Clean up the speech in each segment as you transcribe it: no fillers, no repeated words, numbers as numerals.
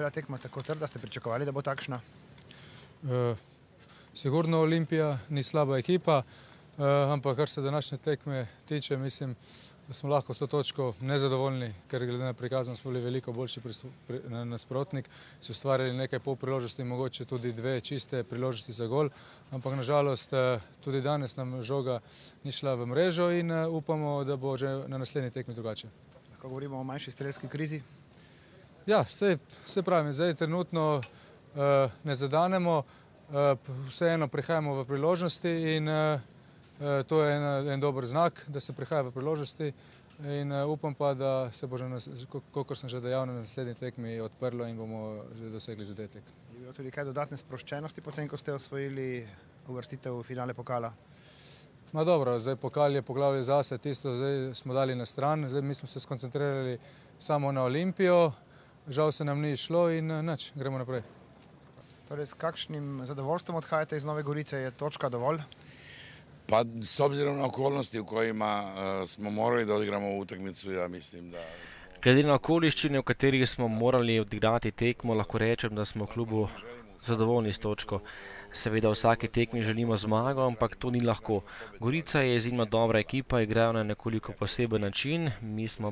bila tekma tako trda, ste pričakovali, da bo takšna? Sigurno Olimpija ni slaba ekipa, ampak kar se današnje tekme tiče, mislim, da smo lahko s to točko nezadovoljni, ker glede na prikazano smo bili veliko boljši nasprotnik, so ustvarjali nekaj polpriložnosti, mogoče tudi dve čiste priložnosti za gol, ampak nažalost tudi danes nam žoga ni šla v mrežo in upamo, da bo že na naslednji tekmi drugače. Lahko govorimo o manjši strelski krizi? Ja, se pravim, zdaj trenutno ne zadanemo, vseeno prihajamo v priložnosti in to je en dober znak, da se prihaja v priložnosti in upam pa, da se bo že, kakor sem že dejal, na naslednji tekmi odprlo in bomo že dosegli zadetek. Je bilo tudi kaj dodatne sproščenosti potem, ko ste osvojili uvrstitev v finale pokala? Ma dobro, zdaj pokal je poglavje zase, tisto zdaj smo dali na stran, zdaj mi smo se skoncentrirali samo na Olimpijo, žal se nam ni šlo in nič, gremo naprej. Torej, s kakšnim zadovoljstvom odhajate iz Nove Gorice, je točka dovolj? Pa s obzirom na okolnosti u kojima smo morali da odigramo utakmicu, ja mislim da... Glede na okoliščine, v katerih smo morali odigrati tekmo, lahko rečem, da smo v klubu zadovoljni s točko. Seveda v vsaki tekmi želimo zmago, ampak to ni lahko. Gorica je izjemno dobra ekipa, igrajo na nekoliko poseben način, mi smo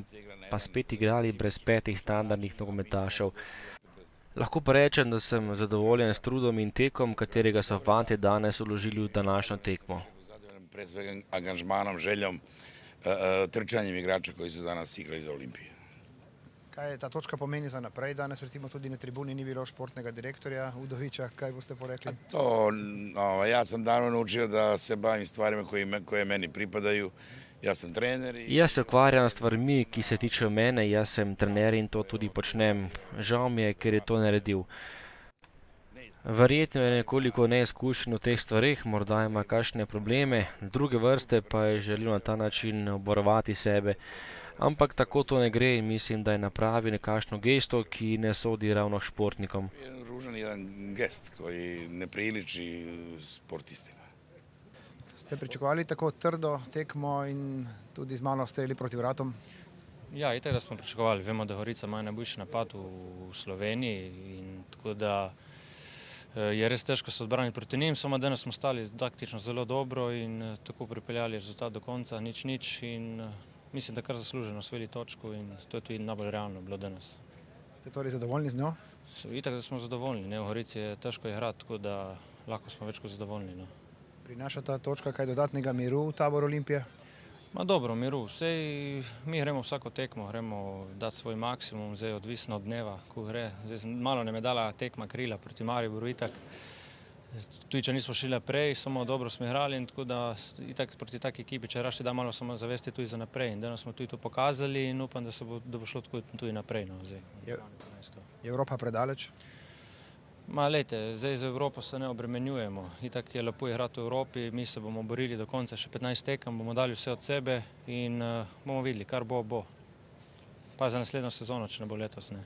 pa spet igrali brez 5 standardnih nogometašev. Lahko pa rečem, da sem zadovoljen s trudom in tekom, katerega so fantje danes vložili v današnjo tekmo. Pre svega angažmanom, željom, trčanjem igrača koji su danas igrali za Olimpiju. Kaj ta točka pomeni za naprej? Danes recimo tudi na tribuni ni bilo športnega direktorja Udovića, kaj boste porekli? Ja sam davno naučio da se bavim stvarima koje meni pripadaju. Ja sam trener. Jaz se ukvarjam s stvarmi, ki se tičejo mene, jaz sem trener in to tudi počnem. Žal mi je, ker je to naredil. Verjetno je nekoliko neizkušen v teh stvareh, morda ima kakšne probleme, druge vrste pa je želel na ta način obvarovati sebe. Ampak tako to ne gre in mislim, da je napravil nekakšno gesto, ki ne sodi ravno športnikom. Ružan jedan gest koji ne priliči sportistima. Ste pričakovali tako trdo tekmo in tudi z malo streli proti vratom? Ja, itak da smo pričakovali. Vemo, da Gorica ima najboljši napad v Sloveniji in tako da je res težko se odbraniti proti njim, samo danes smo stali taktično zelo dobro in tako pripeljali rezultat do konca, nič in mislim, da kar zasluženo osvojili točko in to je tudi najbolj realno bilo danes. Ste torej zadovoljni z njo? Itak da smo zadovoljni, v Gorici je težko igrati, tako da lahko smo več kot zadovoljni. Prinaša ta točka kaj dodatnega miru v tabor Olimpije? Ma dobro, miru. Sej mi gremo vsako tekmo, gremo dati svoj maksimum, zdaj odvisno od dneva, ko gre. Zdaj malo nam je dala tekma krila proti Mariboru itak. Tudi če nismo šli naprej, samo dobro smo igrali in tako da itak proti taki ekipi, če raš ti da malo samo zavesti tudi za naprej. In danes smo tudi to pokazali in upam, da bo šlo tudi naprej. Je Evropa predaleč? Ma lejte, zdaj za Evropo se ne obremenjujemo. Itak je lepo igrati v Evropi, mi se bomo borili do konca še 15 tekem, bomo dali vse od sebe in bomo videli, kar bo. Pa za naslednjo sezono, če ne bo letos, ne.